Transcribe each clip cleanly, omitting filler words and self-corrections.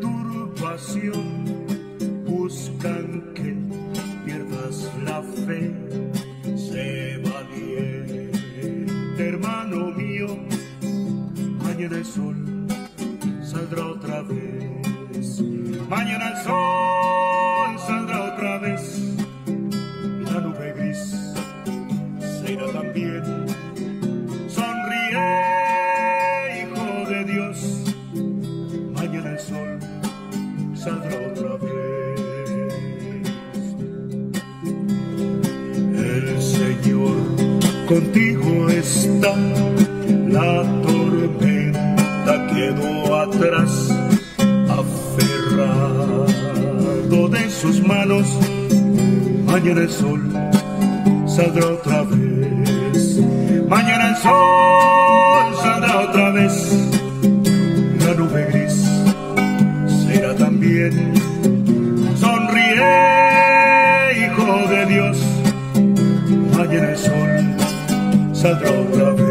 Turbación buscan que pierdas la fe. Sé valiente, hermano mío, mañana el sol saldrá otra vez. Mañana el sol saldrá otra vez. La nube gris se irá también. Sonríe, hijo de Dios, mañana el sol saldrá otra vez. El Señor contigo está, la tormenta quedó atrás. Aferrado de sus manos, mañana el sol saldrá otra vez. Mañana el sol saldrá otra vez. La nube gris será también. Sonríe, hijo de Dios, mañana el sol saldrá otra vez.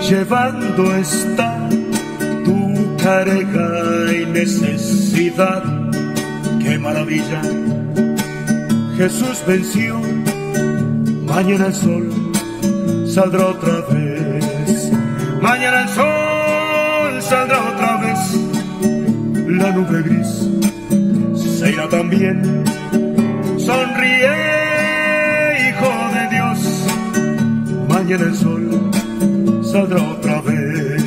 Llevando está tu carga y necesidad. ¡Qué maravilla! Jesús venció. Mañana el sol saldrá otra vez. Mañana el sol saldrá otra vez. La nube gris se irá también. Sonríe, hijo de Dios, mañana el sol saldrá otra vez.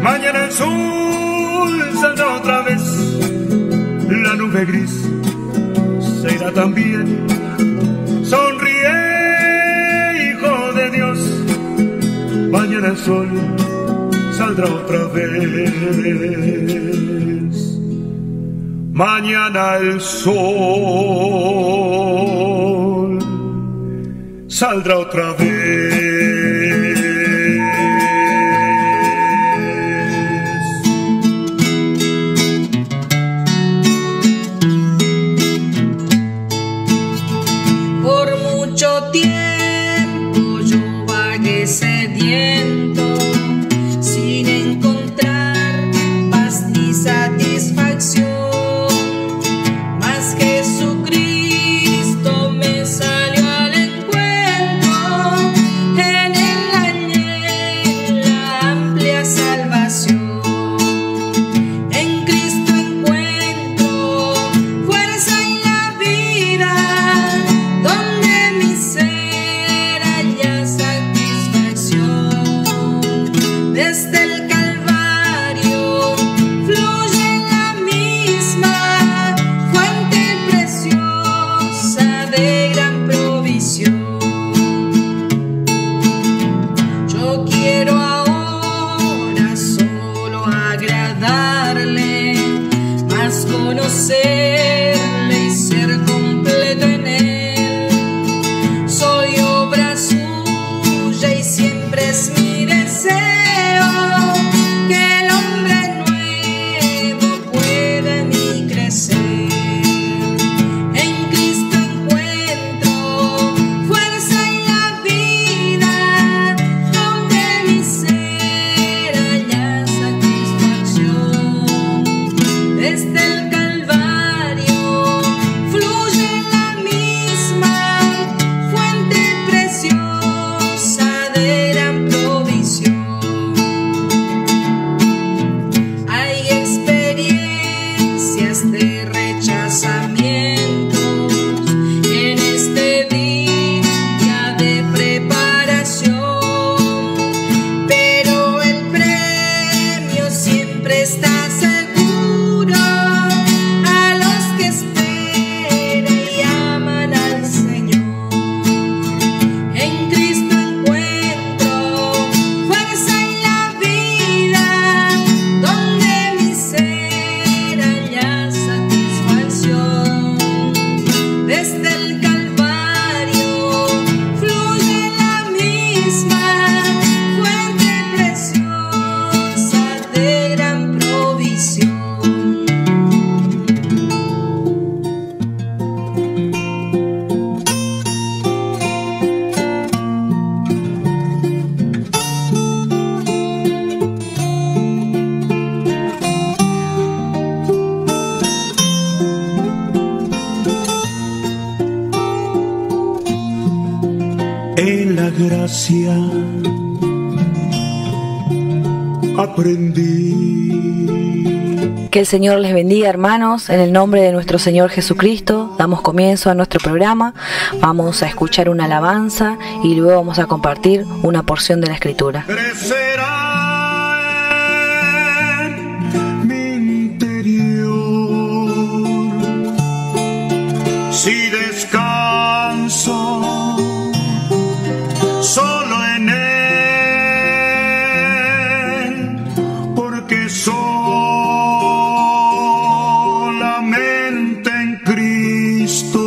Mañana el sol saldrá otra vez. La nube gris se irá también. Sonríe, hijo de Dios, mañana el sol saldrá otra vez. Mañana el sol saldrá otra vez. Por mucho tiempo yo vagué sediento, sin encontrar paz ni satisfacción. Mas Jesucristo me salió al encuentro, en él hallé la amplia salvación. En Cristo encuentro fuerza en la vida, donde mi ser halla satisfacción. Desde el Calvario fluye la misma fuente preciosa de gran provisión. Yo quiero ahora solo agradarle, más conocerle y ser completo en él. Soy obra suya y siempre es mi deseo que el hombre nuevo pueda en mí crecer. En Cristo encuentro fuerza en la vida, donde mi ser halla satisfacción. Desde el Calvario en la gracia aprendí. Que el Señor les bendiga, hermanos. En el nombre de nuestro Señor Jesucristo damos comienzo a nuestro programa. Vamos a escuchar una alabanza y luego vamos a compartir una porción de la Escritura. Crecerá en mi interior si descanso solo en Él, porque solamente en Cristo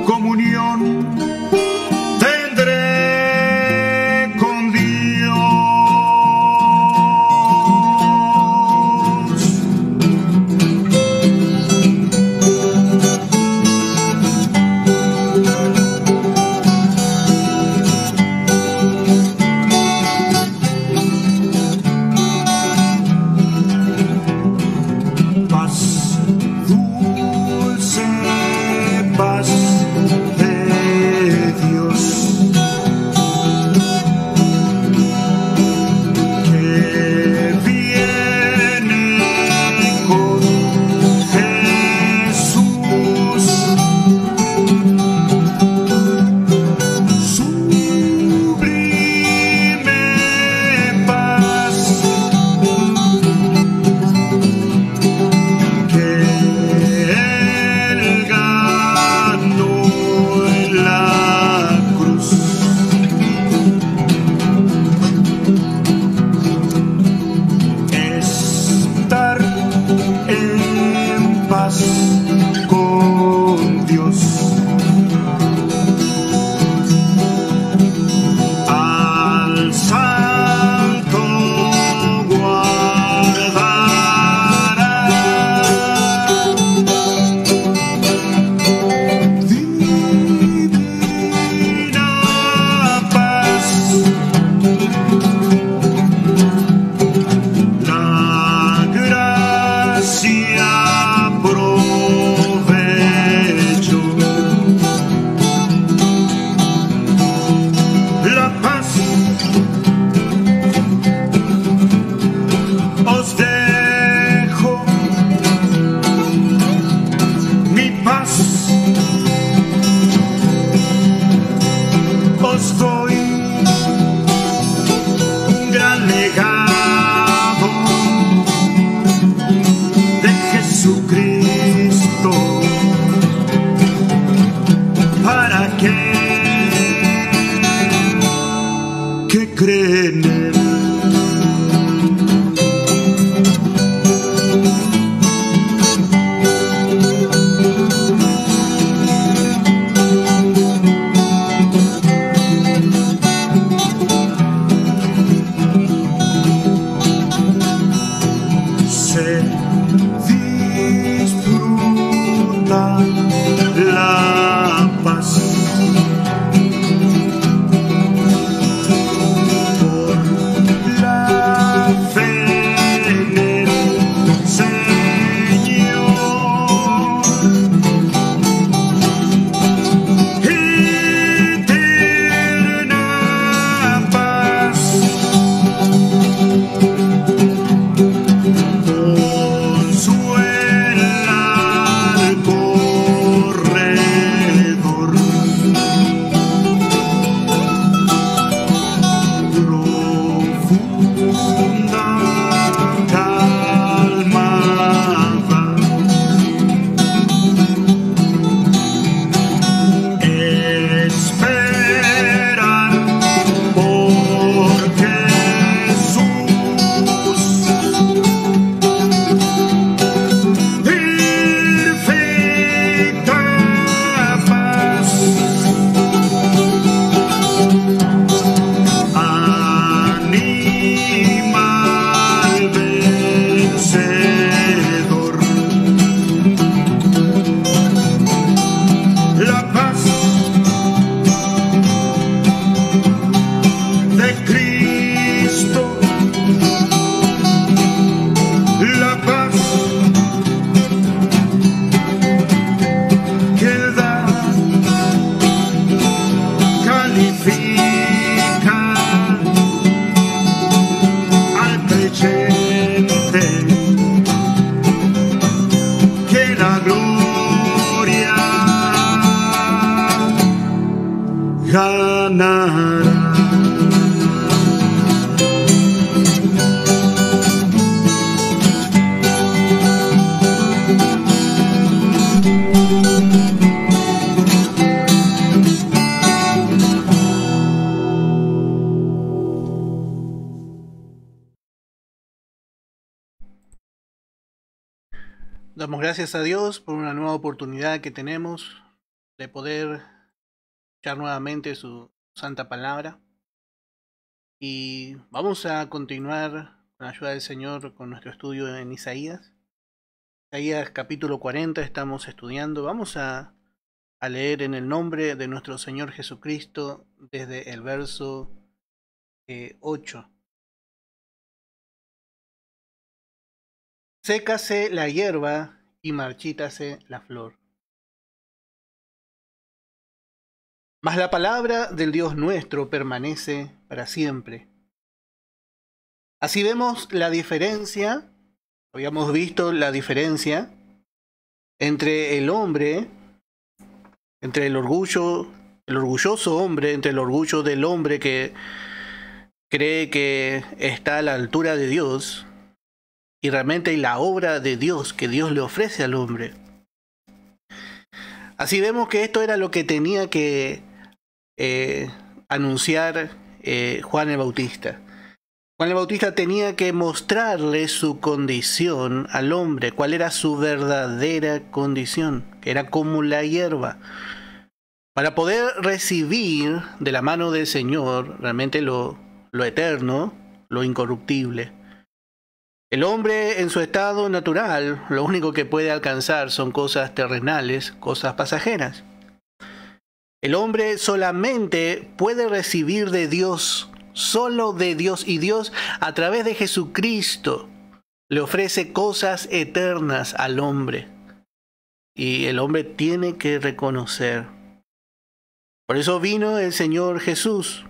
comunión tendré con Dios. Paz, dulce paz de Dios, que viene con Jesús, sublime paz, que Él ganó en la cruz. Estar en paz con Dios, al santo guardará. Divina paz, la gracia provecho, la paz os dejo, mi paz os doy, un gran legado de Jesucristo para aquel que cree en Él. Se disfruta la paz por la fe en el Señor. Eterna paz con su Damos gracias a Dios por una nueva oportunidad que tenemos de poder escuchar nuevamente su santa palabra. Y vamos a continuar con la ayuda del Señor con nuestro estudio en Isaías. Isaías capítulo 40 estamos estudiando. Vamos a leer en el nombre de nuestro Señor Jesucristo desde el verso 8. Sécase la hierba y marchítase la flor. Mas la palabra del Dios nuestro permanece para siempre. Así vemos la diferencia, habíamos visto la diferencia entre el hombre, entre el orgulloso hombre, entre el orgullo del hombre que cree que está a la altura de Dios, y realmente la obra de Dios que Dios le ofrece al hombre. Así vemos que esto era lo que tenía que anunciar Juan el Bautista. Juan el Bautista tenía que mostrarle su condición al hombre, cuál era su verdadera condición, que era como la hierba, para poder recibir de la mano del Señor realmente lo eterno, lo incorruptible. El hombre en su estado natural, lo único que puede alcanzar son cosas terrenales, cosas pasajeras. El hombre solamente puede recibir de Dios, solo de Dios, y Dios a través de Jesucristo le ofrece cosas eternas al hombre. Y el hombre tiene que reconocer. Por eso vino el Señor Jesús,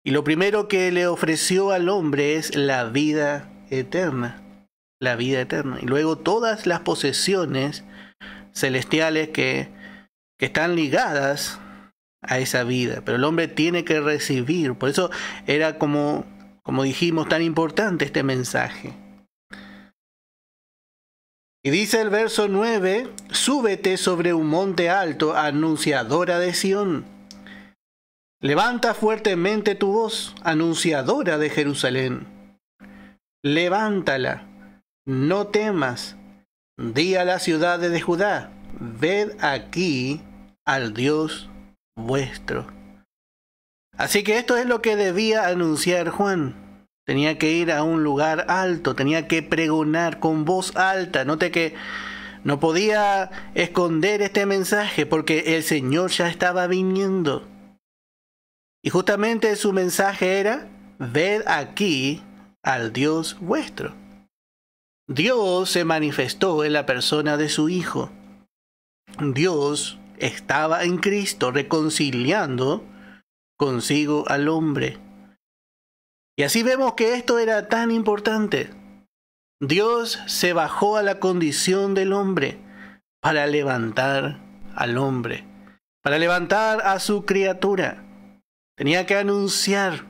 Y lo primero que le ofreció al hombre es la vida eterna. La vida eterna. Y luego todas las posesiones celestiales que están ligadas a esa vida. Pero el hombre tiene que recibir. Por eso era como dijimos, tan importante este mensaje. Y dice el verso 9, súbete sobre un monte alto, anunciadora de Sión. Levanta fuertemente tu voz, anunciadora de Jerusalén. Levántala, no temas. Di a las ciudades de Judá, ved aquí al Dios vuestro. Así que esto es lo que debía anunciar Juan. Tenía que ir a un lugar alto, tenía que pregonar con voz alta. Note que no podía esconder este mensaje porque el Señor ya estaba viniendo. Y justamente su mensaje era, ved aquí al Dios vuestro. Dios se manifestó en la persona de su Hijo. Dios estaba en Cristo reconciliando consigo al hombre. Y así vemos que esto era tan importante. Dios se bajó a la condición del hombre para levantar al hombre, para levantar a su criatura. Tenía que anunciar.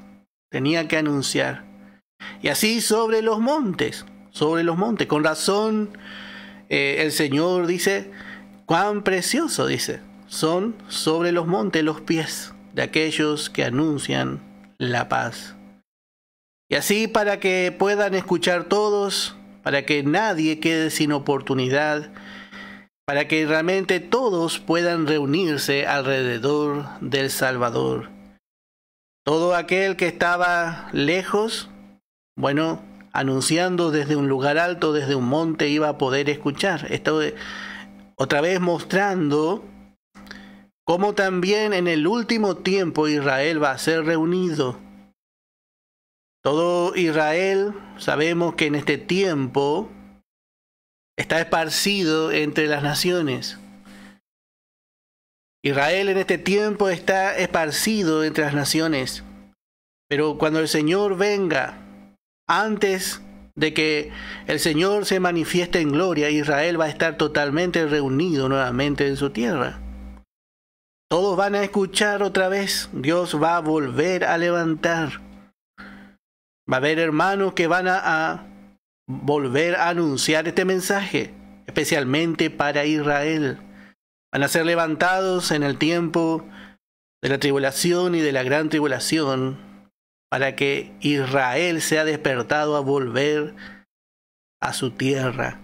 Y así sobre los montes. Con razón el Señor dice, cuán precioso, dice, son sobre los montes los pies de aquellos que anuncian la paz. Y así para que puedan escuchar todos, para que nadie quede sin oportunidad, para que realmente todos puedan reunirse alrededor del Salvador. Todo aquel que estaba lejos, bueno, anunciando desde un lugar alto, desde un monte, iba a poder escuchar. Esto otra vez mostrando cómo también en el último tiempo Israel va a ser reunido. Todo Israel, sabemos que en este tiempo está esparcido entre las naciones. Israel en este tiempo está esparcido entre las naciones. Pero cuando el Señor venga, antes de que el Señor se manifieste en gloria, Israel va a estar totalmente reunido nuevamente en su tierra. Todos van a escuchar otra vez. Dios va a volver a levantar. Va a haber hermanos que van a volver a anunciar este mensaje, especialmente para Israel. Van a ser levantados en el tiempo de la tribulación y de la gran tribulación, para que Israel sea despertado a volver a su tierra,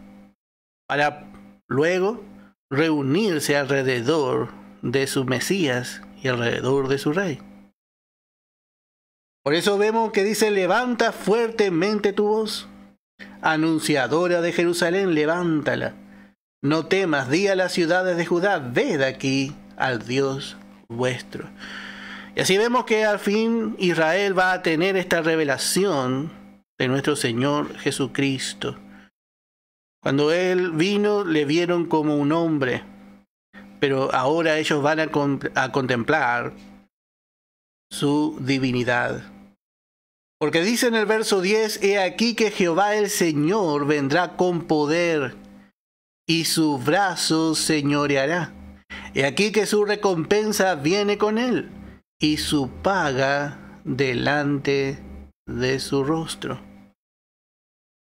para luego reunirse alrededor de su Mesías y alrededor de su rey. Por eso vemos que dice: levanta fuertemente tu voz, anunciadora de Jerusalén, levántala. No temas, di a las ciudades de Judá: ved aquí al Dios vuestro. Y así vemos que al fin Israel va a tener esta revelación de nuestro Señor Jesucristo. Cuando Él vino, le vieron como un hombre, pero ahora ellos van a contemplar su divinidad. Porque dice en el verso 10: he aquí que Jehová el Señor vendrá con poder, y su brazo señoreará. He aquí que su recompensa viene con él, y su paga delante de su rostro.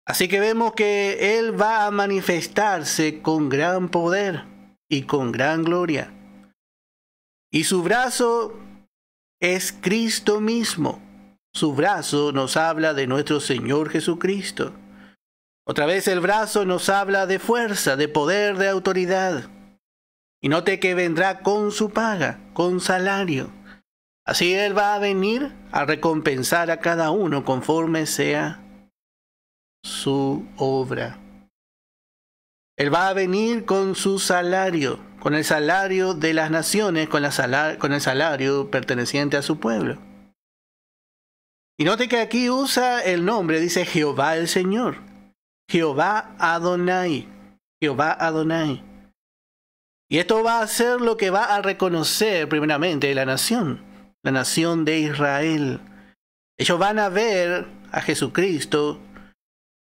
Así que vemos que Él va a manifestarse con gran poder y con gran gloria. Y su brazo es Cristo mismo. Su brazo nos habla de nuestro Señor Jesucristo. Otra vez el brazo nos habla de fuerza, de poder, de autoridad. Y note que vendrá con su paga, con salario. Así Él va a venir a recompensar a cada uno conforme sea su obra. Él va a venir con su salario, con el salario de las naciones, con el salario perteneciente a su pueblo. Y note que aquí usa el nombre, dice Jehová el Señor, Jehová Adonai, Jehová Adonai. Y esto va a ser lo que va a reconocer primeramente la nación de Israel. Ellos van a ver a Jesucristo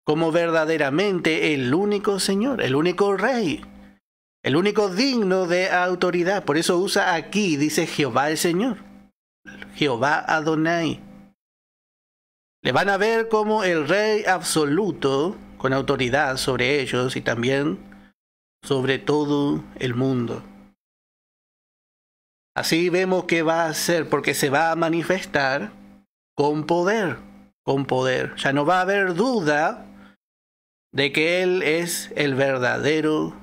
como verdaderamente el único Señor, el único Rey, el único digno de autoridad. Por eso usa aquí, dice Jehová el Señor, Jehová Adonai. Le van a ver como el Rey absoluto, con autoridad sobre ellos y también sobre todo el mundo. Así vemos que va a ser, porque se va a manifestar con poder, con poder. Ya no va a haber duda de que Él es el verdadero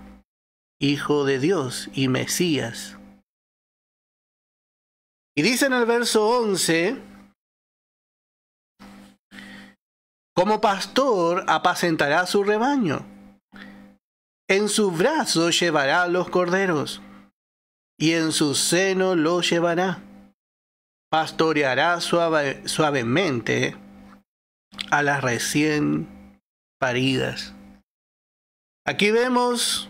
Hijo de Dios y Mesías. Y dice en el verso 11: como pastor apacentará su rebaño, en su brazo llevará los corderos, y en su seno los llevará. Pastoreará suavemente a las recién paridas. Aquí vemos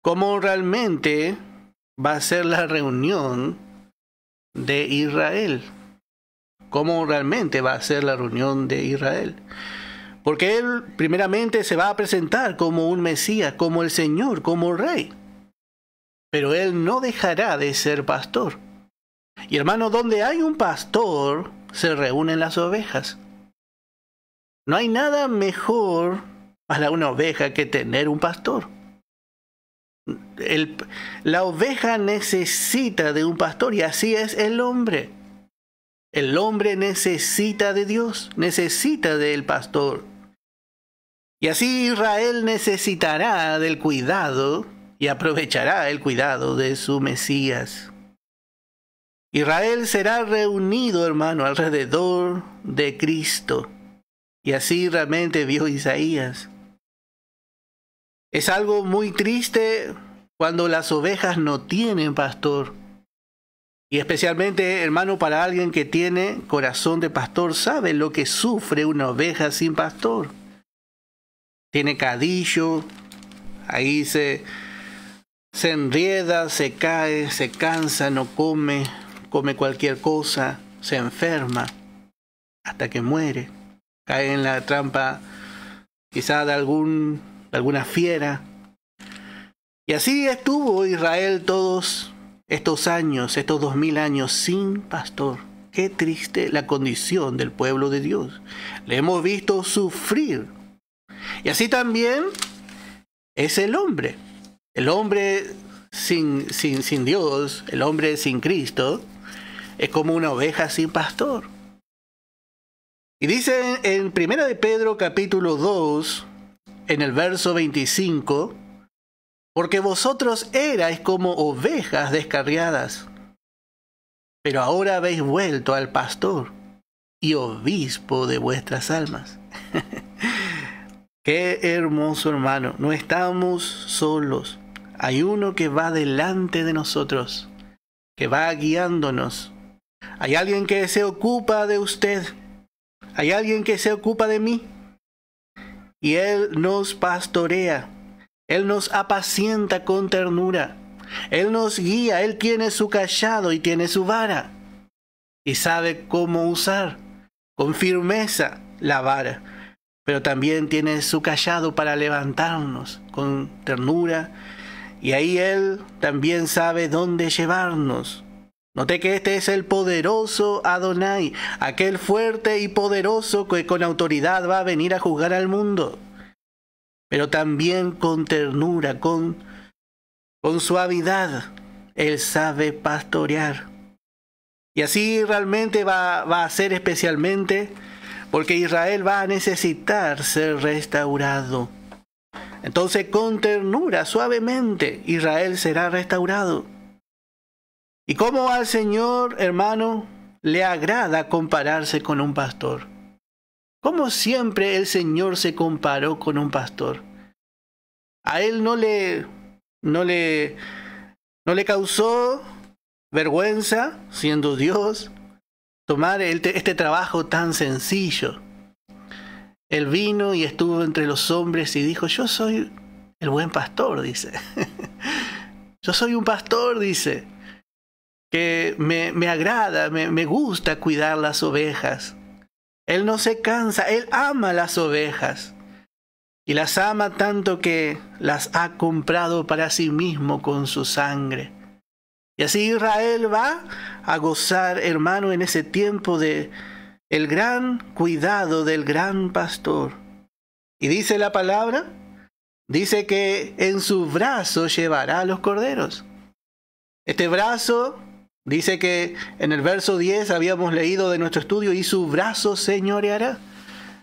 cómo realmente va a ser la reunión de Israel. Cómo realmente va a ser la reunión de Israel. Porque Él primeramente se va a presentar como un Mesías, como el Señor, como Rey. Pero Él no dejará de ser pastor. Y hermano, donde hay un pastor, se reúnen las ovejas. No hay nada mejor para una oveja que tener un pastor. La oveja necesita de un pastor, y así es el hombre. El hombre necesita de Dios, necesita del pastor. Y así Israel necesitará del cuidado y aprovechará el cuidado de su Mesías. Israel será reunido, hermano, alrededor de Cristo. Y así realmente vio Isaías. Es algo muy triste cuando las ovejas no tienen pastor. Y especialmente, hermano, para alguien que tiene corazón de pastor, sabe lo que sufre una oveja sin pastor. Tiene cadillo, ahí se enrieda, se cae, se cansa, no come cualquier cosa, se enferma, hasta que muere. Cae en la trampa quizá de alguna fiera. Y así estuvo Israel todos estos años, estos 2000 años sin pastor. Qué triste la condición del pueblo de Dios. Le hemos visto sufrir. Y así también es el hombre. El hombre sin Dios, el hombre sin Cristo, es como una oveja sin pastor. Y dice en 1 de Pedro capítulo 2, en el verso 25, porque vosotros erais como ovejas descarriadas, pero ahora habéis vuelto al pastor y obispo de vuestras almas. Qué hermoso, hermano. No estamos solos. Hay uno que va delante de nosotros, que va guiándonos. Hay alguien que se ocupa de usted. Hay alguien que se ocupa de mí. Y Él nos pastorea. Él nos apacienta con ternura. Él nos guía. Él tiene su cayado y tiene su vara. Y sabe cómo usar con firmeza la vara. Pero también tiene su cayado para levantarnos con ternura. Y ahí Él también sabe dónde llevarnos. Note que este es el poderoso Adonai, aquel fuerte y poderoso que con autoridad va a venir a juzgar al mundo. Pero también con ternura, con suavidad, Él sabe pastorear. Y así realmente va a ser especialmente porque Israel va a necesitar ser restaurado. Entonces con ternura, suavemente, Israel será restaurado. ¿Y cómo al Señor, hermano, le agrada compararse con un pastor? ¿Cómo siempre el Señor se comparó con un pastor? A Él no le causó vergüenza, siendo Dios, tomar este trabajo tan sencillo. Él vino y estuvo entre los hombres y dijo, yo soy el buen pastor, dice. Yo soy un pastor, dice, que me agrada, me gusta cuidar las ovejas. Él no se cansa, Él ama las ovejas. Y las ama tanto que las ha comprado para sí mismo con su sangre. Y así Israel va a gozar, hermano, en ese tiempo de el gran cuidado del gran pastor. Y dice la palabra, dice que en su brazo llevará a los corderos. Este brazo, dice que en el verso 10 habíamos leído de nuestro estudio, y su brazo señoreará.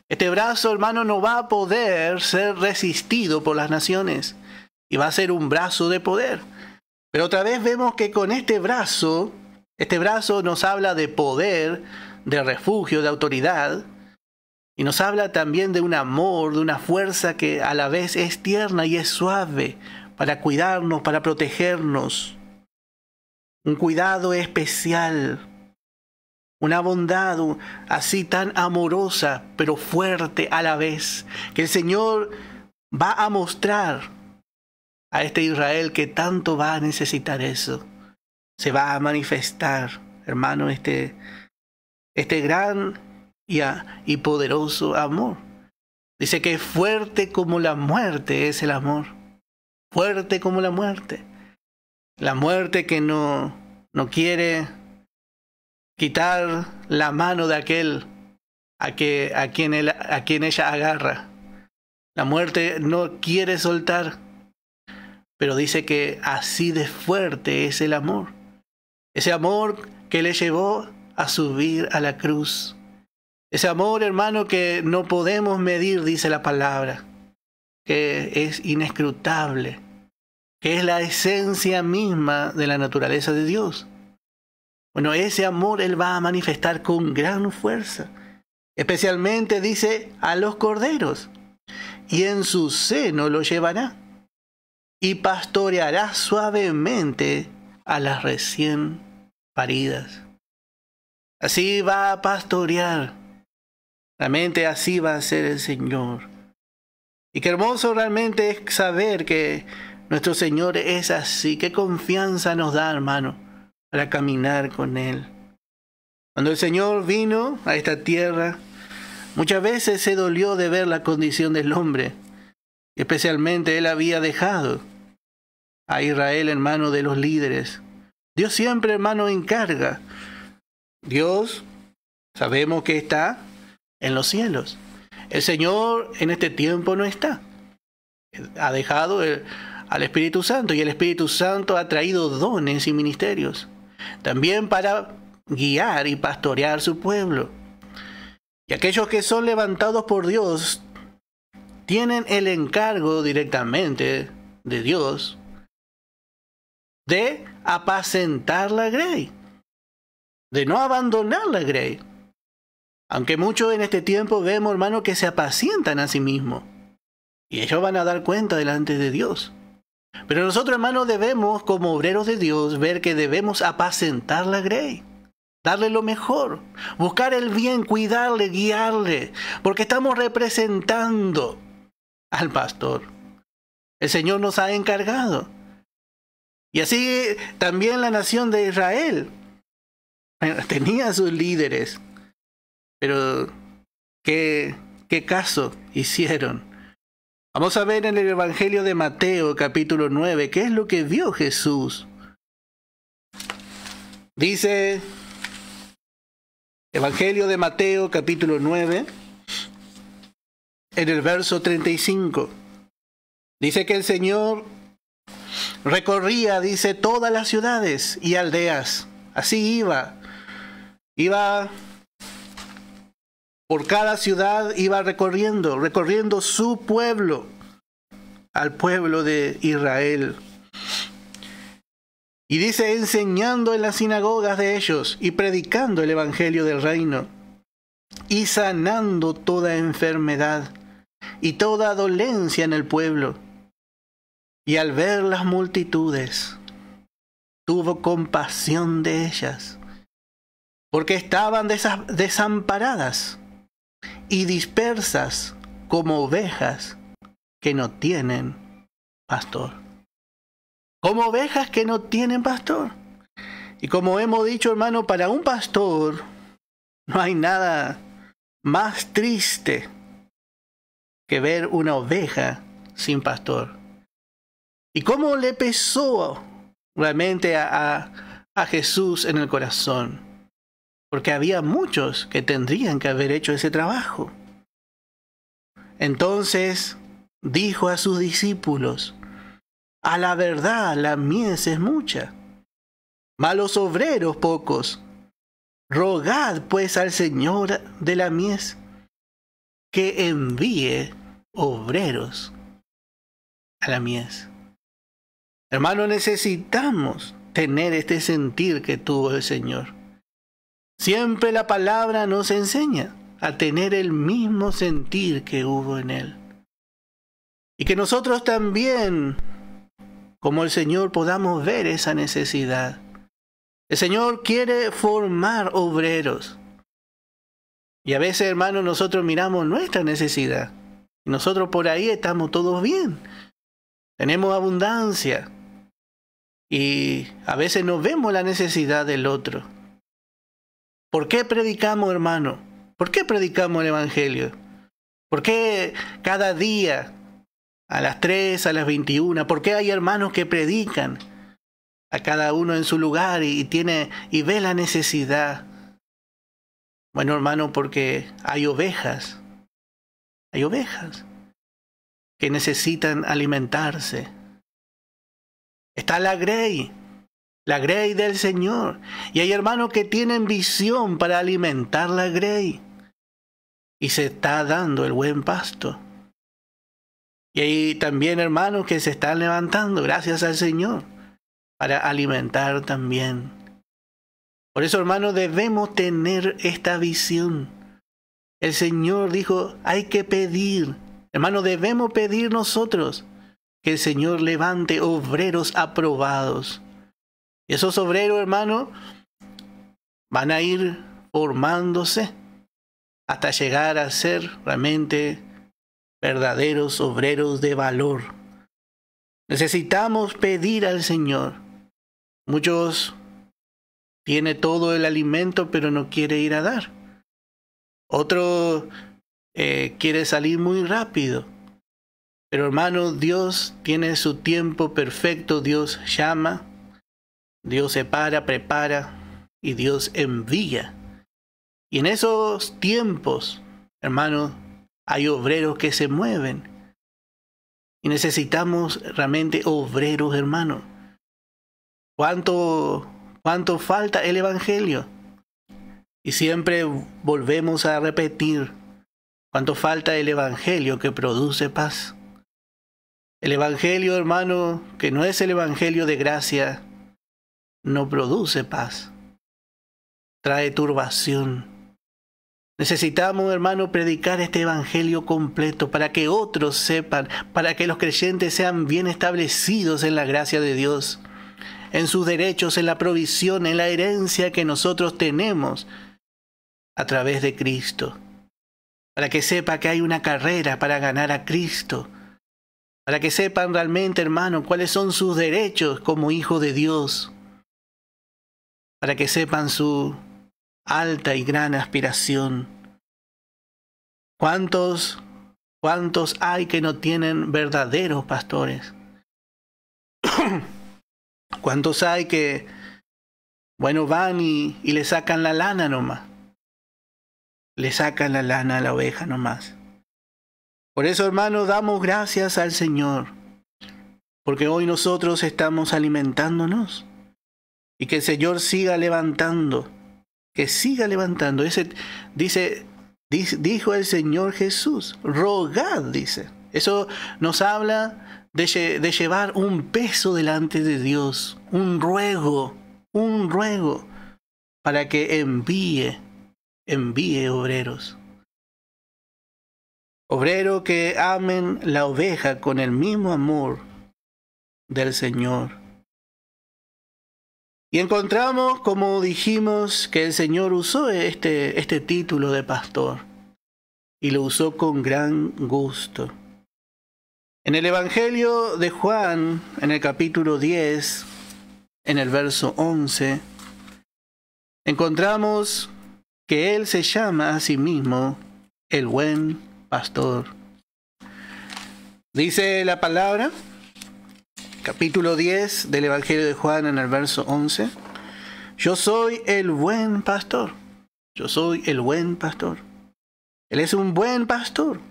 Este brazo, hermano, no va a poder ser resistido por las naciones. Y va a ser un brazo de poder. Pero otra vez vemos que con este brazo nos habla de poder, de refugio, de autoridad. Y nos habla también de un amor, de una fuerza que a la vez es tierna y es suave para cuidarnos, para protegernos. Un cuidado especial. Una bondad así tan amorosa, pero fuerte a la vez. Que el Señor va a mostrar a este Israel que tanto va a necesitar eso. Se va a manifestar, hermano, este gran y poderoso amor. Dice que fuerte como la muerte es el amor. Fuerte como la muerte. La muerte que no quiere quitar la mano de aquel a quien ella agarra. La muerte no quiere soltar. Pero dice que así de fuerte es el amor. Ese amor que le llevó a subir a la cruz. Ese amor, hermano, que no podemos medir, dice la palabra. Que es inescrutable. Que es la esencia misma de la naturaleza de Dios. Bueno, ese amor Él va a manifestar con gran fuerza. Especialmente, dice, a los corderos. Y en su seno lo llevará. Y pastoreará suavemente a las recién paridas. Así va a pastorear. Realmente así va a ser el Señor. Y qué hermoso realmente es saber que nuestro Señor es así. Qué confianza nos da, hermano, para caminar con Él. Cuando el Señor vino a esta tierra, muchas veces se dolió de ver la condición del hombre. Especialmente Él había dejado a Israel en manos de los líderes. Dios siempre, hermano, encarga. Dios, sabemos que está en los cielos. El Señor en este tiempo no está. Ha dejado al Espíritu Santo, y el Espíritu Santo ha traído dones y ministerios. También para guiar y pastorear su pueblo. Y aquellos que son levantados por Dios tienen el encargo directamente de Dios de apacentar la grey, de no abandonar la grey. Aunque muchos en este tiempo vemos, hermano, que se apacientan a sí mismos. Y ellos van a dar cuenta delante de Dios. Pero nosotros, hermanos, debemos, como obreros de Dios, ver que debemos apacentar la grey. Darle lo mejor. Buscar el bien, cuidarle, guiarle. Porque estamos representando al pastor. El Señor nos ha encargado. Y así también la nación de Israel tenía sus líderes. Pero, ¿qué caso hicieron? Vamos a ver en el Evangelio de Mateo, capítulo 9, qué es lo que vio Jesús. Dice, Evangelio de Mateo, capítulo 9, en el verso 35. Dice que el Señor recorría, dice, todas las ciudades y aldeas. Así iba por cada ciudad, iba recorriendo su pueblo, al pueblo de Israel. Y dice, enseñando en las sinagogas de ellos y predicando el evangelio del reino y sanando toda enfermedad y toda dolencia en el pueblo. Y al ver las multitudes, tuvo compasión de ellas, porque estaban desamparadas y dispersas como ovejas que no tienen pastor. Como ovejas que no tienen pastor. Y como hemos dicho, hermano, para un pastor no hay nada más triste que ver una oveja sin pastor. ¿Y cómo le pesó realmente a Jesús en el corazón? Porque había muchos que tendrían que haber hecho ese trabajo. Entonces dijo a sus discípulos, a la verdad la mies es mucha, mas los obreros pocos. Rogad pues al Señor de la mies que envíe obreros a la mies. Hermano, necesitamos tener este sentir que tuvo el Señor. Siempre la palabra nos enseña a tener el mismo sentir que hubo en Él. Y que nosotros también, como el Señor, podamos ver esa necesidad. El Señor quiere formar obreros. Y a veces, hermano, nosotros miramos nuestra necesidad. Y nosotros por ahí estamos todos bien. Tenemos abundancia. Y a veces no vemos la necesidad del otro. ¿Por qué predicamos, hermano? ¿Por qué predicamos el Evangelio? ¿Por qué cada día, a las 3, a las 21, por qué hay hermanos que predican a cada uno en su lugar y ve la necesidad? Bueno, hermano, porque hay ovejas que necesitan alimentarse. Está la grey del Señor. Y hay hermanos que tienen visión para alimentar la grey. Y se está dando el buen pasto. Y hay también hermanos que se están levantando, gracias al Señor, para alimentar también. Por eso, hermanos, debemos tener esta visión. El Señor dijo, hay que pedir. Hermanos, debemos pedir nosotros que el Señor levante obreros aprobados. Y esos obreros, hermanos, van a ir formándose hasta llegar a ser realmente verdaderos obreros de valor. Necesitamos pedir al Señor. Muchos tienen todo el alimento, pero no quiere ir a dar. Otro quiere salir muy rápido. Pero hermano, Dios tiene su tiempo perfecto. Dios llama, Dios separa, prepara y Dios envía. Y en esos tiempos, hermano, hay obreros que se mueven. Y necesitamos realmente obreros, hermano. ¿Cuánto falta el Evangelio? Y siempre volvemos a repetir, ¿Cuánto falta el evangelio que produce paz? El evangelio, hermano, que no es el evangelio de gracia, no produce paz. Trae turbación. Necesitamos, hermano, predicar este evangelio completo para que otros sepan, para que los creyentes sean bien establecidos en la gracia de Dios, en sus derechos, en la provisión, en la herencia que nosotros tenemos a través de Cristo. Para que sepa que hay una carrera para ganar a Cristo. Para que sepan realmente, hermano, cuáles son sus derechos como hijo de Dios. Para que sepan su alta y gran aspiración. ¿Cuántos hay que no tienen verdaderos pastores? ¿Cuántos hay que, bueno, van y le sacan la lana nomás? Le sacan la lana a la oveja nomás. Por eso, hermano, damos gracias al Señor, porque hoy nosotros estamos alimentándonos y que el Señor siga levantando, que siga levantando. Dijo el Señor Jesús, rogad, dice. Eso nos habla de llevar un peso delante de Dios, un ruego, para que envíe obreros. Obreros que amen la oveja con el mismo amor del Señor. Y encontramos, como dijimos, que el Señor usó este título de pastor. Y lo usó con gran gusto. En el Evangelio de Juan, en el capítulo 10, en el verso 11, encontramos que Él se llama a sí mismo el buen pastor. Dice la palabra, capítulo 10 del Evangelio de Juan en el verso 11, yo soy el buen pastor, yo soy el buen pastor. Él es un buen pastor.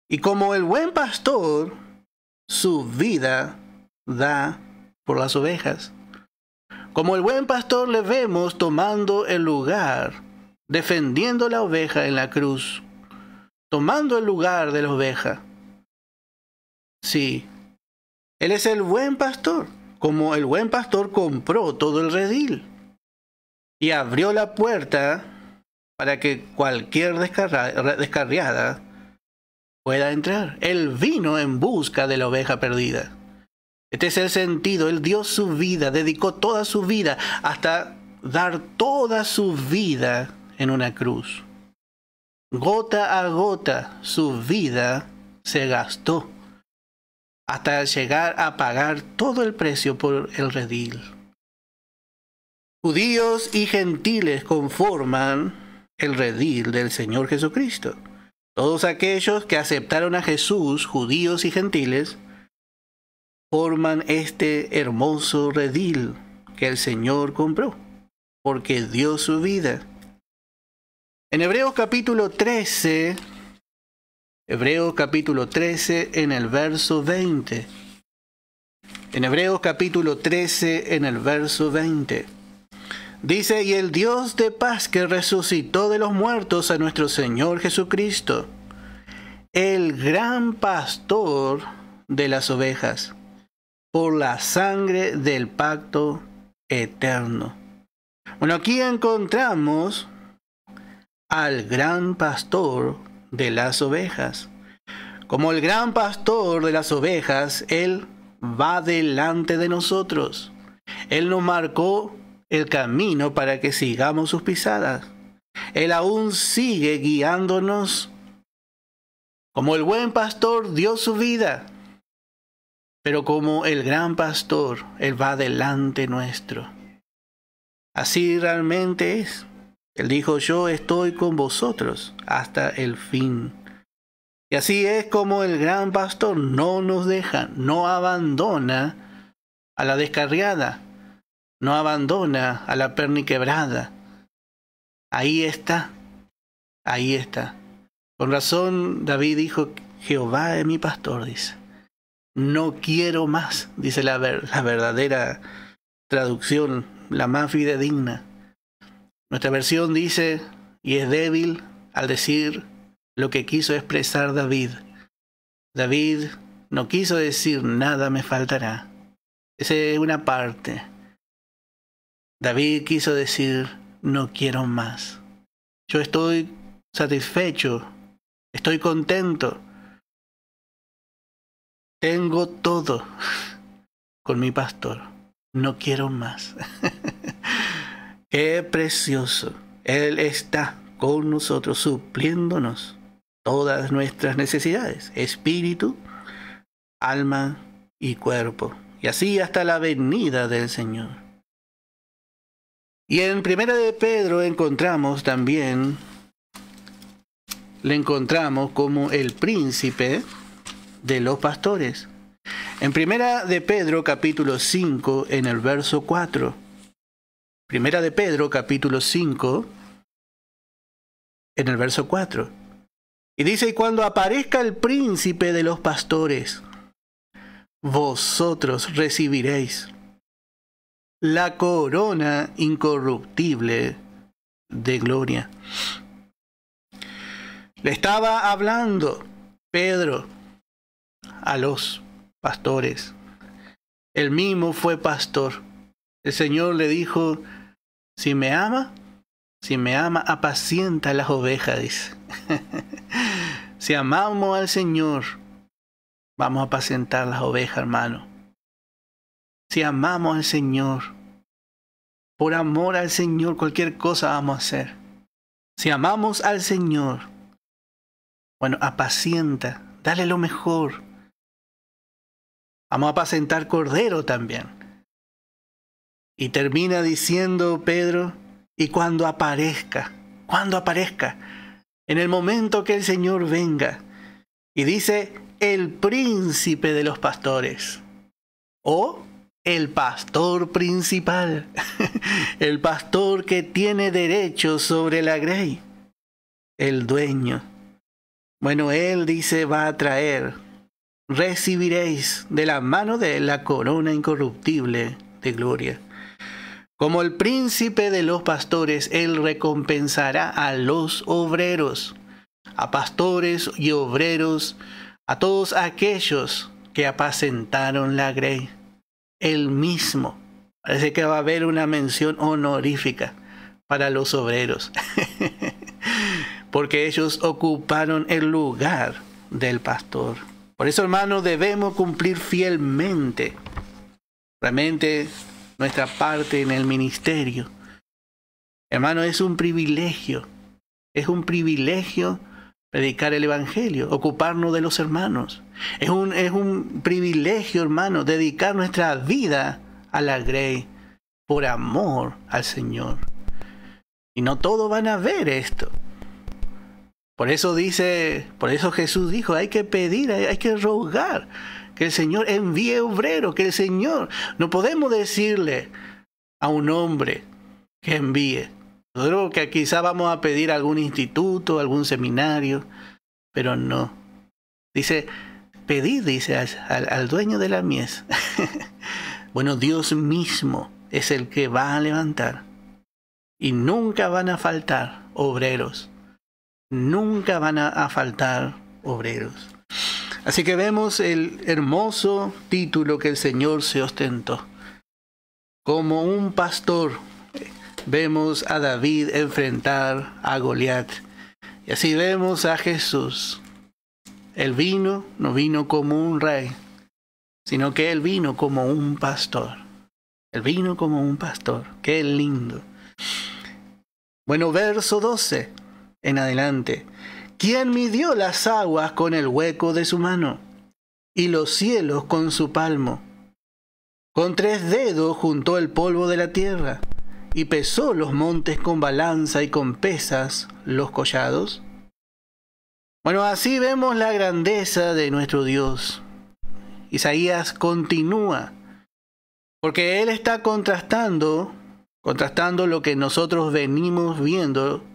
Y como el buen pastor, su vida da por las ovejas. Como el buen pastor le vemos tomando el lugar, defendiendo la oveja en la cruz, tomando el lugar de la oveja. Sí, Él es el buen pastor. Como el buen pastor compró todo el redil y abrió la puerta para que cualquier descarriada pueda entrar. Él vino en busca de la oveja perdida. Este es el sentido. Él dio su vida, dedicó toda su vida hasta dar toda su vida en una cruz. Gota a gota su vida se gastó hasta llegar a pagar todo el precio por el redil. Judíos y gentiles conforman el redil del Señor Jesucristo. Todos aquellos que aceptaron a Jesús, judíos y gentiles, forman este hermoso redil que el Señor compró, porque dio su vida. En Hebreos capítulo 13, en el verso 20. En Hebreos capítulo 13, en el verso 20. Dice, y el Dios de paz que resucitó de los muertos a nuestro Señor Jesucristo, el gran pastor de las ovejas, por la sangre del pacto eterno. Bueno, aquí encontramos al gran pastor de las ovejas. Como el gran pastor de las ovejas, Él va delante de nosotros. Él nos marcó el camino para que sigamos sus pisadas. Él aún sigue guiándonos. Como el buen pastor dio su vida, pero como el gran pastor, Él va delante nuestro. Así realmente es. Él dijo, yo estoy con vosotros hasta el fin. Y así es como el gran pastor no nos deja, no abandona a la descarriada, no abandona a la perniquebrada. Ahí está, ahí está. Con razón David dijo, Jehová es mi pastor, dice. No quiero más, dice la verdadera traducción, la más fidedigna. Nuestra versión dice, y es débil al decir, lo que quiso expresar David. David no quiso decir nada me faltará. Esa es una parte. David quiso decir no quiero más. Yo estoy satisfecho, estoy contento. Tengo todo con mi pastor. No quiero más. Qué precioso. Él está con nosotros, supliéndonos todas nuestras necesidades, espíritu, alma y cuerpo. Y así hasta la venida del Señor. Y en Primera de Pedro encontramos también, le encontramos como el príncipe de los pastores. En Primera de Pedro capítulo 5, en el verso 4. Primera de Pedro capítulo 5, en el verso 4. Y dice, y cuando aparezca el príncipe de los pastores, vosotros recibiréis la corona incorruptible de gloria. Le estaba hablando Pedro a los pastores. Él mismo fue pastor. El Señor le dijo, si me ama, apacienta las ovejas, dice. Si amamos al Señor, vamos a apacentar las ovejas, hermano. Si amamos al Señor, por amor al Señor, cualquier cosa vamos a hacer. Si amamos al Señor, bueno, apacienta, dale lo mejor. Vamos a apacentar cordero también. Y termina diciendo Pedro, y cuando aparezca, en el momento que el Señor venga, y dice, el príncipe de los pastores, o el pastor principal, el pastor que tiene derecho sobre la grey, el dueño. Bueno, él dice, va a traer, recibiréis de la mano de él la corona incorruptible de gloria. Como el príncipe de los pastores, él recompensará a los obreros, a pastores y obreros, a todos aquellos que apacentaron la grey. Él mismo. Parece que va a haber una mención honorífica para los obreros. Porque ellos ocuparon el lugar del pastor. Por eso, hermanos, debemos cumplir fielmente, realmente, nuestra parte en el ministerio. Hermano, es un privilegio predicar el Evangelio, ocuparnos de los hermanos. Es un privilegio, hermano, dedicar nuestra vida a la grey por amor al Señor. Y no todos van a ver esto. Por eso Jesús dijo, hay que pedir, hay que rogar que el Señor envíe obreros, que el Señor, no podemos decirle a un hombre que envíe. Nosotros que quizá vamos a pedir algún instituto, algún seminario, pero no. Dice, pedid, dice, al dueño de la mies. Bueno, Dios mismo es el que va a levantar. Y nunca van a faltar obreros. Nunca van a faltar obreros. Así que vemos el hermoso título que el Señor se ostentó. Como un pastor, vemos a David enfrentar a Goliat. Y así vemos a Jesús. Él no vino como un rey, sino que Él vino como un pastor. Él vino como un pastor. ¡Qué lindo! Bueno, verso 12 en adelante. ¿Quién midió las aguas con el hueco de su mano, y los cielos con su palmo? Con 3 dedos juntó el polvo de la tierra, y pesó los montes con balanza y con pesas los collados. Bueno, así vemos la grandeza de nuestro Dios. Isaías continúa, porque él está contrastando lo que nosotros venimos viendo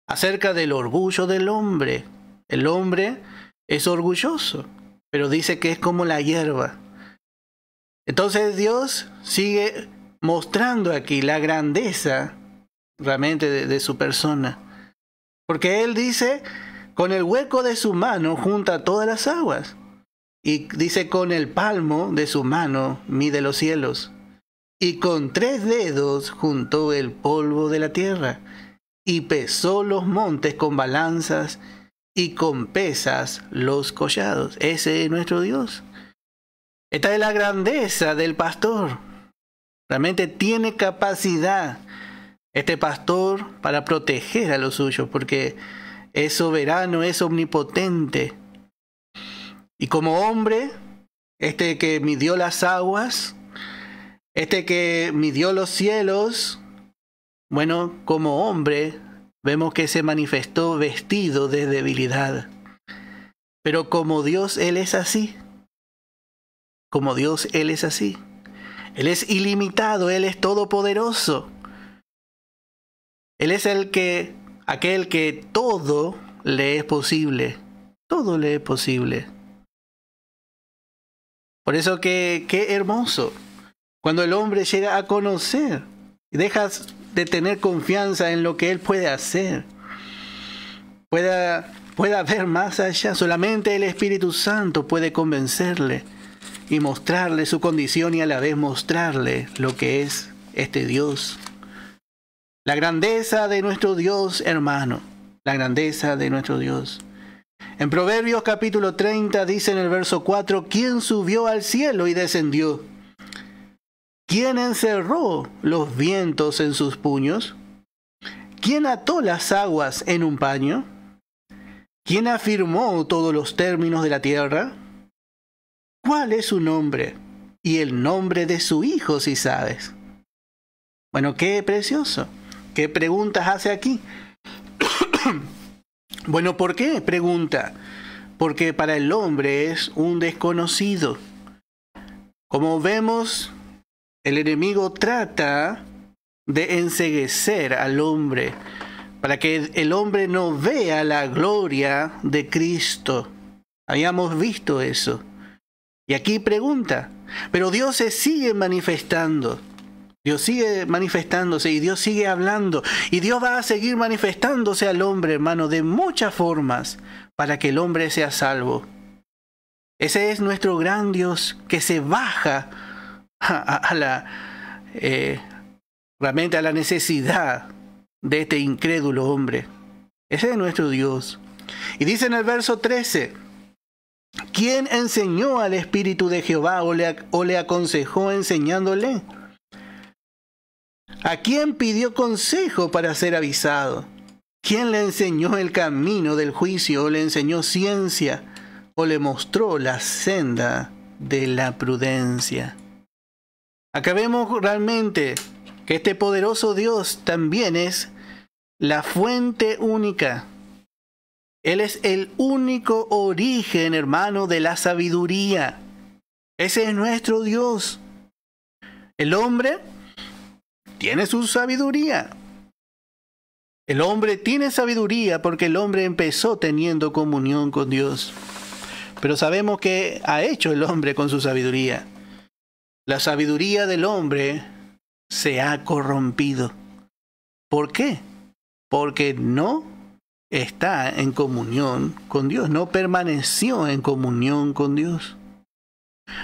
acerca del orgullo del hombre. El hombre es orgulloso, pero dice que es como la hierba. Entonces Dios sigue mostrando aquí la grandeza realmente de su persona. Porque Él dice, con el hueco de su mano junta todas las aguas. Y dice, con el palmo de su mano mide los cielos. Y con 3 dedos juntó el polvo de la tierra. Y pesó los montes con balanzas y con pesas los collados. Ese es nuestro Dios. Esta es la grandeza del pastor. Realmente tiene capacidad este pastor para proteger a los suyos, porque es soberano, es omnipotente. Y como hombre, este que midió las aguas, este que midió los cielos, bueno, como hombre, vemos que se manifestó vestido de debilidad. Pero como Dios, Él es así. Como Dios, Él es así. Él es ilimitado, Él es todopoderoso. Él es aquel que todo le es posible. Todo le es posible. Por eso qué hermoso. Cuando el hombre llega a conocer, dejas de tener confianza en lo que él puede hacer. Pueda ver más allá. Solamente el Espíritu Santo puede convencerle y mostrarle su condición y a la vez mostrarle lo que es este Dios. La grandeza de nuestro Dios, hermano. La grandeza de nuestro Dios. En Proverbios capítulo 30 dice en el verso 4, ¿quién subió al cielo y descendió? ¿Quién encerró los vientos en sus puños? ¿Quién ató las aguas en un paño? ¿Quién afirmó todos los términos de la tierra? ¿Cuál es su nombre? Y el nombre de su hijo, si sabes. Bueno, qué precioso. ¿Qué preguntas hace aquí? Bueno, ¿por qué? Pregunta. Porque para el hombre es un desconocido. Como vemos, el enemigo trata de enceguecer al hombre para que el hombre no vea la gloria de Cristo. Habíamos visto eso. Y aquí pregunta, pero Dios se sigue manifestando. Dios sigue manifestándose y Dios sigue hablando. Y Dios va a seguir manifestándose al hombre, hermano, de muchas formas para que el hombre sea salvo. Ese es nuestro gran Dios que se baja realmente a la necesidad de este incrédulo hombre. Ese es nuestro Dios. Y dice en el verso 13, ¿quién enseñó al Espíritu de Jehová o le aconsejó enseñándole? ¿A quién pidió consejo para ser avisado? ¿Quién le enseñó el camino del juicio o le enseñó ciencia o le mostró la senda de la prudencia? Acá vemos realmente que este poderoso Dios también es la fuente única. Él es el único origen, hermano, de la sabiduría. Ese es nuestro Dios. El hombre tiene su sabiduría. El hombre tiene sabiduría porque el hombre empezó teniendo comunión con Dios. Pero sabemos qué ha hecho el hombre con su sabiduría. La sabiduría del hombre se ha corrompido. ¿Por qué? Porque no está en comunión con Dios, no permaneció en comunión con Dios.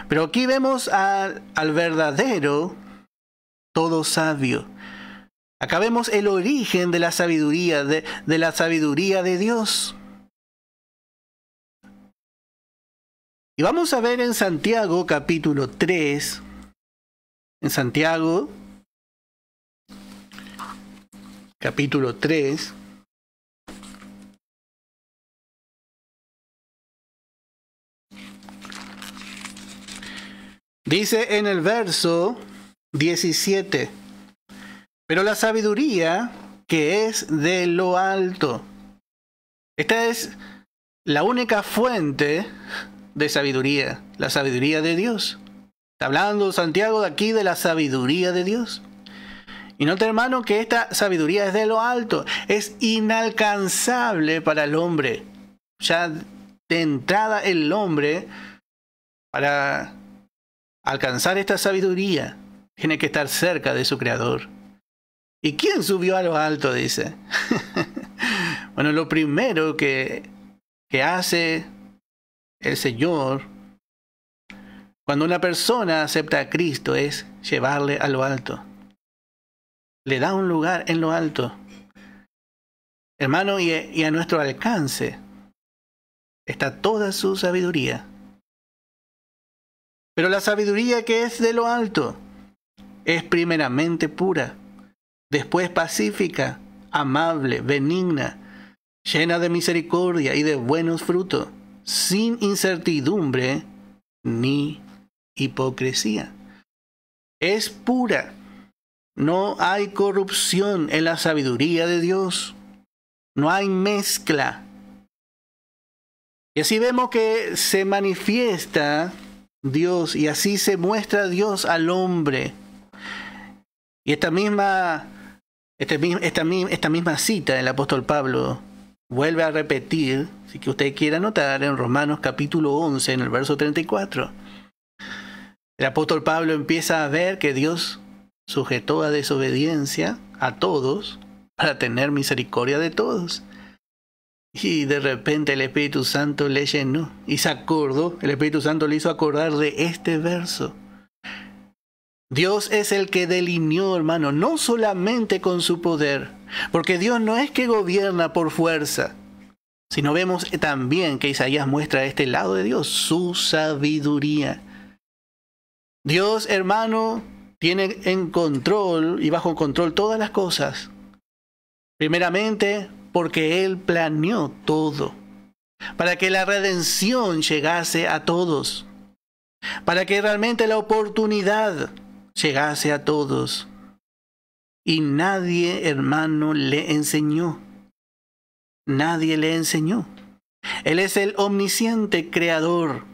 Pero aquí vemos al verdadero todo sabio. Acá vemos el origen de la sabiduría, de la sabiduría de Dios. Y vamos a ver en Santiago capítulo 3, en Santiago capítulo 3, dice en el verso 17, pero la sabiduría que es de lo alto. Esta es la única fuente de sabiduría, la sabiduría de Dios. Está hablando Santiago de aquí de la sabiduría de Dios. Y nota, hermano, que esta sabiduría es de lo alto, es inalcanzable para el hombre. Ya de entrada el hombre, para alcanzar esta sabiduría, tiene que estar cerca de su Creador. ¿Y quién subió a lo alto? Dice. Bueno, lo primero que que hace el Señor cuando una persona acepta a Cristo es llevarle a lo alto. Le da un lugar en lo alto. Hermano, y a nuestro alcance está toda su sabiduría. Pero la sabiduría que es de lo alto es primeramente pura, después pacífica, amable, benigna, llena de misericordia y de buenos frutos, sin incertidumbre ni hipocresía. Es pura. No hay corrupción en la sabiduría de Dios. No hay mezcla. Y así vemos que se manifiesta Dios y así se muestra Dios al hombre. Y esta misma cita del apóstol Pablo vuelve a repetir, si que usted quiera anotar, en Romanos capítulo 11, en el verso 34. El apóstol Pablo empieza a ver que Dios sujetó a desobediencia a todos para tener misericordia de todos. Y de repente el Espíritu Santo le llenó y se acordó, el Espíritu Santo le hizo acordar de este verso. Dios es el que delineó, hermano, no solamente con su poder, porque Dios no es que gobierna por fuerza, sino vemos también que Isaías muestra este lado de Dios, su sabiduría. Dios, hermano, tiene en control y bajo control todas las cosas. Primeramente, porque Él planeó todo, para que la redención llegase a todos, para que realmente la oportunidad llegase a todos. Y nadie, hermano, le enseñó. Nadie le enseñó. Él es el omnisciente creador.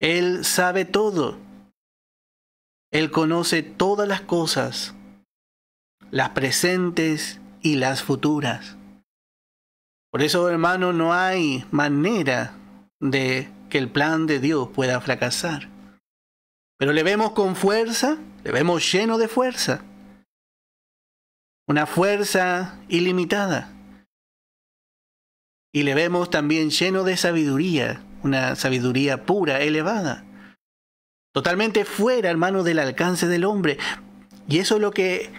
Él sabe todo. Él conoce todas las cosas, las presentes y las futuras. Por eso, hermano, no hay manera de que el plan de Dios pueda fracasar. Pero le vemos con fuerza, le vemos lleno de fuerza. Una fuerza ilimitada. Y le vemos también lleno de sabiduría, una sabiduría pura, elevada. Totalmente fuera, hermano, del alcance del hombre. Y eso es lo que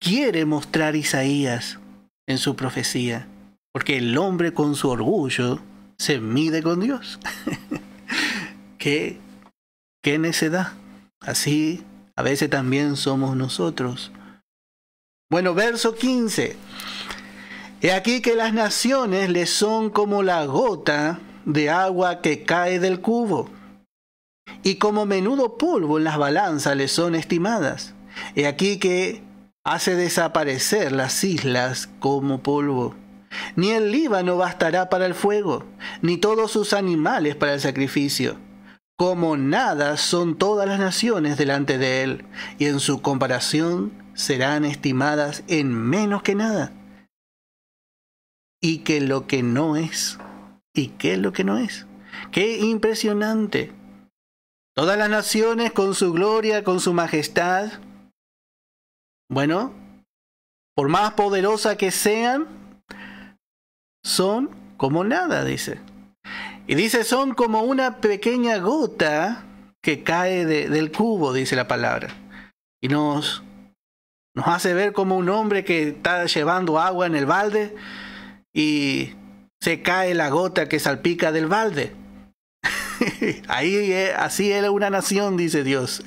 quiere mostrar Isaías en su profecía. Porque el hombre con su orgullo se mide con Dios. ¿Qué necedad? Así a veces también somos nosotros. Bueno, verso 15. He aquí que las naciones le son como la gota de agua que cae del cubo, y como menudo polvo en las balanzas le son estimadas. He aquí que hace desaparecer las islas como polvo. Ni el Líbano bastará para el fuego, ni todos sus animales para el sacrificio. Como nada son todas las naciones delante de él, y en su comparación serán estimadas en menos que nada. Y que lo que no es, ¿y qué es lo que no es? ¡Qué impresionante! Todas las naciones con su gloria, con su majestad. Bueno, por más poderosa que sean, son como nada, dice. Y dice, son como una pequeña gota que cae del cubo, dice la palabra. Y nos hace ver como un hombre que está llevando agua en el balde y se cae la gota que salpica del balde. Así era una nación, dice Dios.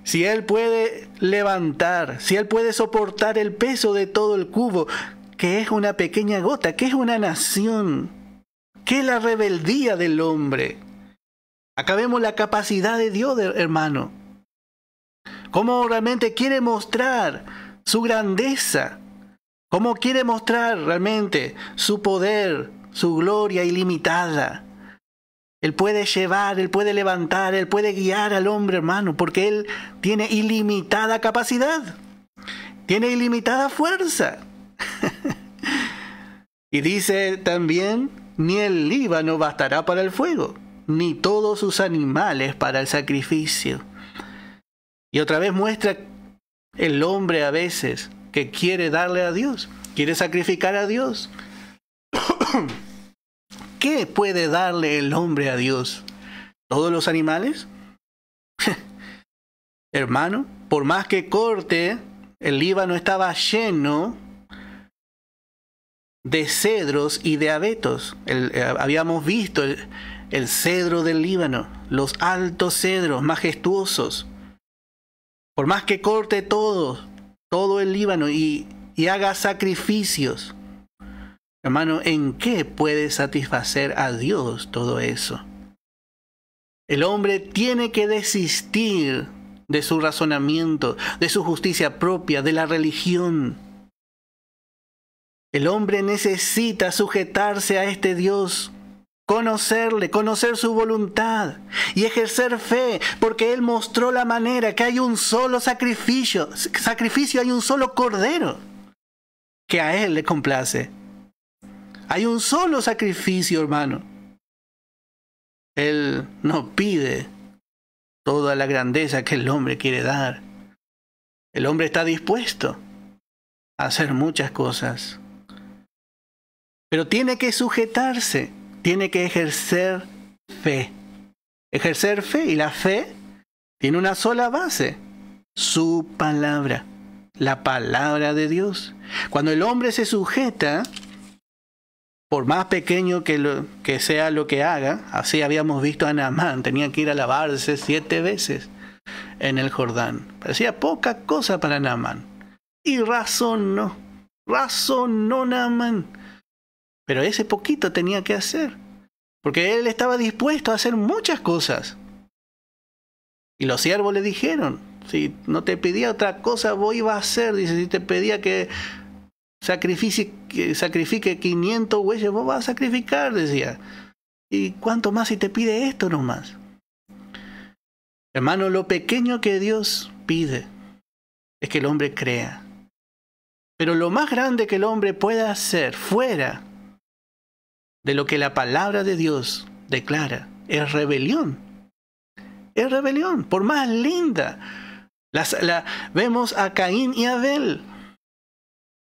Si Él puede levantar, si Él puede soportar el peso de todo el cubo, que es una pequeña gota, que es una nación, que es la rebeldía del hombre. Acá vemos la capacidad de Dios, hermano. Cómo realmente quiere mostrar su grandeza. Cómo quiere mostrar realmente su poder, su gloria ilimitada. Él puede llevar, Él puede levantar, Él puede guiar al hombre, hermano, porque Él tiene ilimitada capacidad. Tiene ilimitada fuerza. Y dice también, ni el Líbano bastará para el fuego, ni todos sus animales para el sacrificio. Y otra vez muestra el hombre a veces que quiere darle a Dios, quiere sacrificar a Dios. ¿Qué puede darle el hombre a Dios? ¿Todos los animales? Hermano, por más que corte, el Líbano estaba lleno de cedros y de abetos. Habíamos visto el cedro del Líbano, los altos cedros majestuosos. Por más que corte todo el Líbano y haga sacrificios, hermano, ¿en qué puede satisfacer a Dios todo eso? El hombre tiene que desistir de su razonamiento, de su justicia propia, de la religión. El hombre necesita sujetarse a este Dios, conocerle, conocer su voluntad y ejercer fe, porque Él mostró la manera, que hay un solo sacrificio, hay un solo cordero que a Él le complace. Hay un solo sacrificio, hermano. Él no pide toda la grandeza que el hombre quiere dar. El hombre está dispuesto a hacer muchas cosas, pero tiene que sujetarse, tiene que ejercer fe. Ejercer fe, y la fe tiene una sola base: su palabra, la palabra de Dios. Cuando el hombre se sujeta, por más pequeño que sea lo que haga, así habíamos visto a Naamán, tenía que ir a lavarse 7 veces en el Jordán. Parecía poca cosa para Naamán. Y razonó Naamán. Pero ese poquito tenía que hacer, porque él estaba dispuesto a hacer muchas cosas. Y los siervos le dijeron: si no te pedía otra cosa, vos ibas a hacer. Dice, si te pedía que sacrifique 500 bueyes, vos vas a sacrificar, decía. ¿Y cuánto más si te pide esto nomás? Hermano, lo pequeño que Dios pide es que el hombre crea. Pero lo más grande que el hombre pueda hacer fuera de lo que la palabra de Dios declara es rebelión. Es rebelión, por más linda. Vemos a Caín y Abel.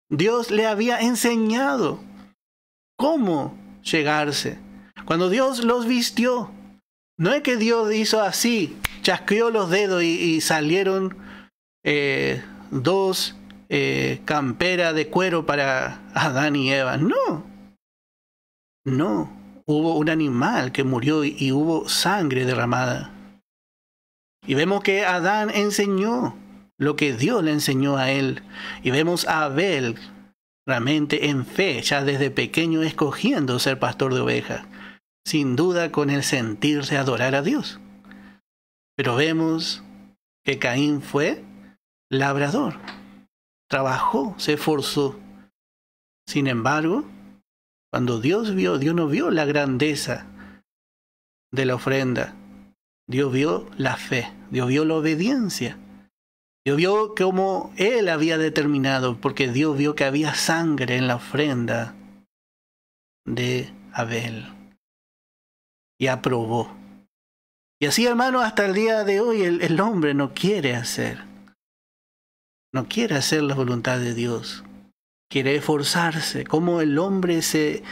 Dios le había enseñado cómo llegarse. Cuando Dios los vistió, no es que Dios hizo así, chasqueó los dedos y salieron 2 camperas de cuero para Adán y Eva. No, hubo un animal que murió y hubo sangre derramada. Y vemos que Adán enseñó lo que Dios le enseñó a él. Y vemos a Abel realmente en fe, ya desde pequeño escogiendo ser pastor de ovejas, sin duda con el sentirse adorar a Dios. Pero vemos que Caín fue labrador, trabajó, se esforzó. Sin embargo, cuando Dios no vio la grandeza de la ofrenda. Dios vio la fe, Dios vio la obediencia. Dios vio cómo Él había determinado, porque Dios vio que había sangre en la ofrenda de Abel. Y aprobó. Y así, hermano, hasta el día de hoy el hombre no quiere hacer la voluntad de Dios. Quiere esforzarse, como el hombre se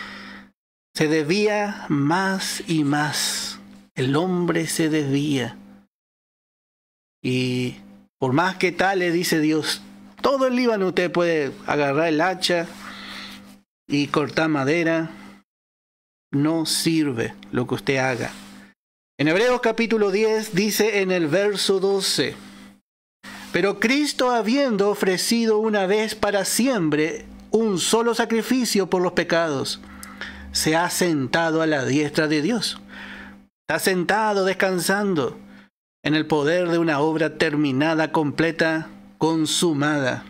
desvía más y más. El hombre se desvía. Y por más que tal, le dice Dios, todo el Líbano usted puede agarrar el hacha y cortar madera. No sirve lo que usted haga. En Hebreos capítulo 10 dice en el verso 12: pero Cristo, habiendo ofrecido una vez para siempre un solo sacrificio por los pecados, se ha sentado a la diestra de Dios. Está sentado, descansando en el poder de una obra terminada, completa, consumada.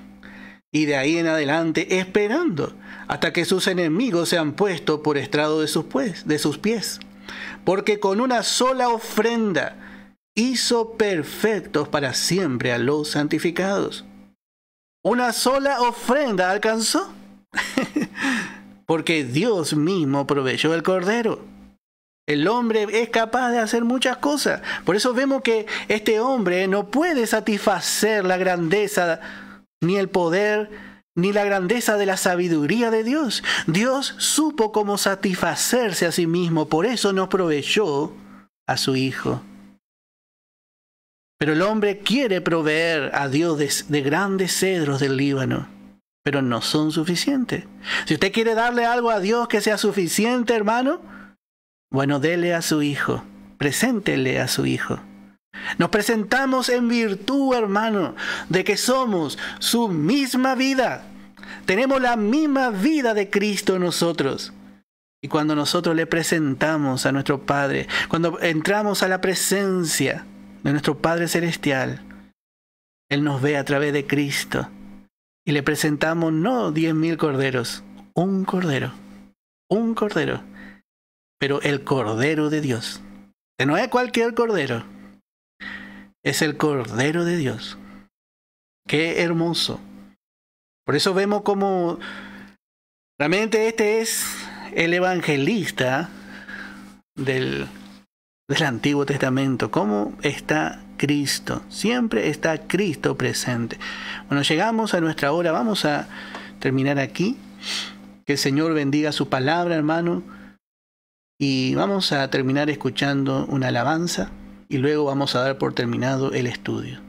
Y de ahí en adelante esperando hasta que sus enemigos sean puestos por estrado de sus pies. Porque con una sola ofrenda hizo perfectos para siempre a los santificados. Una sola ofrenda alcanzó. Porque Dios mismo proveyó el cordero. El hombre es capaz de hacer muchas cosas. Por eso vemos que este hombre no puede satisfacer la grandeza, ni el poder, ni la grandeza de la sabiduría de Dios. Dios supo cómo satisfacerse a sí mismo, por eso nos proveyó a su Hijo. Pero el hombre quiere proveer a Dios de grandes cedros del Líbano, pero no son suficientes. Si usted quiere darle algo a Dios que sea suficiente, hermano, bueno, dele a su Hijo, preséntele a su Hijo. Nos presentamos en virtud, hermano, de que somos su misma vida. Tenemos la misma vida de Cristo nosotros. Y cuando nosotros le presentamos a nuestro Padre, cuando entramos a la presencia de nuestro Padre Celestial, Él nos ve a través de Cristo. Y le presentamos no 10.000 corderos, un cordero, pero el Cordero de Dios. Que no es cualquier cordero, es el Cordero de Dios. ¡Qué hermoso! Por eso vemos como realmente este es el evangelista del Antiguo Testamento. ¿Cómo está Cristo? Siempre está Cristo presente. Bueno, llegamos a nuestra hora. Vamos a terminar aquí. Que el Señor bendiga su palabra, hermano. Y vamos a terminar escuchando una alabanza. Y luego vamos a dar por terminado el estudio.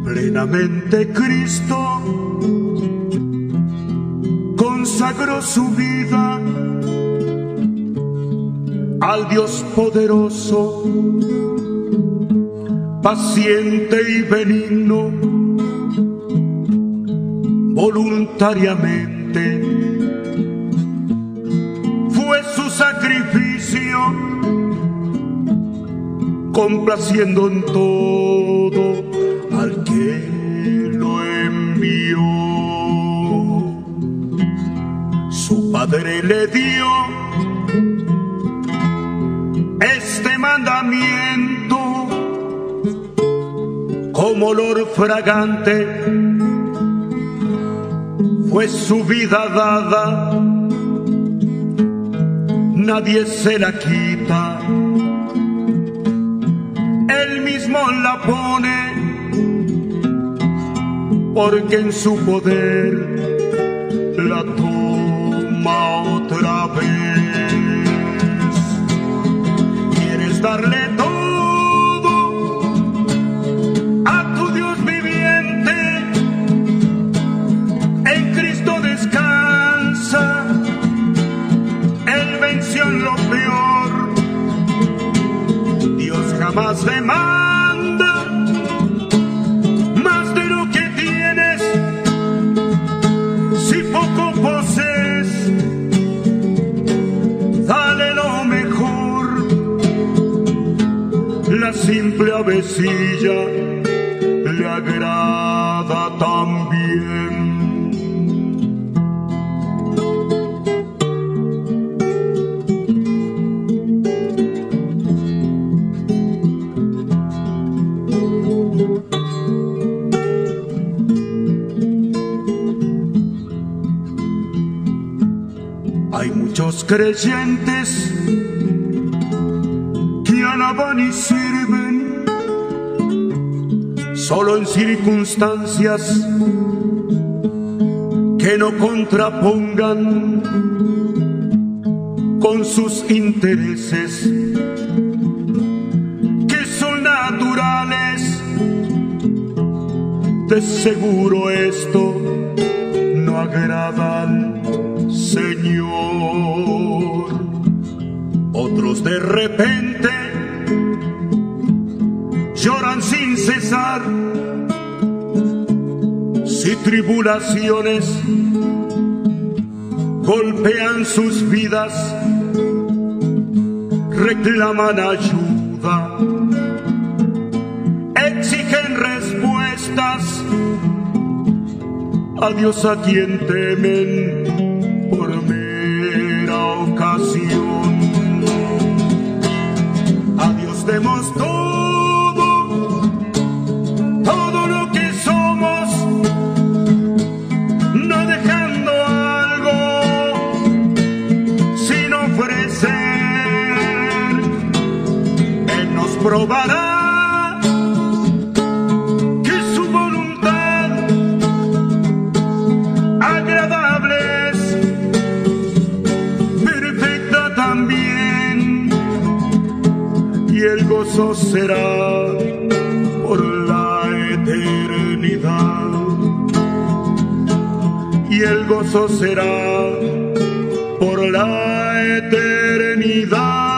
Plenamente Cristo consagró su vida al Dios poderoso, paciente y benigno, voluntariamente fue su sacrificio, complaciendo en todo al que lo envió. Su Padre le dio este mandamiento como olor fragante, fue su vida dada, nadie se la quita, él mismo la pone, porque en su poder la toma otra vez. ¿Quieres darle todo a tu Dios viviente? En Cristo descansa, Él venció en lo peor. Dios jamás demanda más de lo que tienes, si poco posees, dale lo mejor. La simple avecilla le agrada también. Hay muchos creyentes que alaban y sirven solo en circunstancias que no contrapongan con sus intereses, que son naturales. De seguro esto no agrada al Señor. Otros de repente lloran sin cesar, si tribulaciones golpean sus vidas, reclaman ayuda, exigen respuestas a Dios a quien temen por mera salvación. A Dios demos todo lo que somos, no dejando algo sin ofrecer. Él nos probará que su voluntad agradable es, perfecta también, y el gozo será por la eternidad, y el gozo será por la eternidad.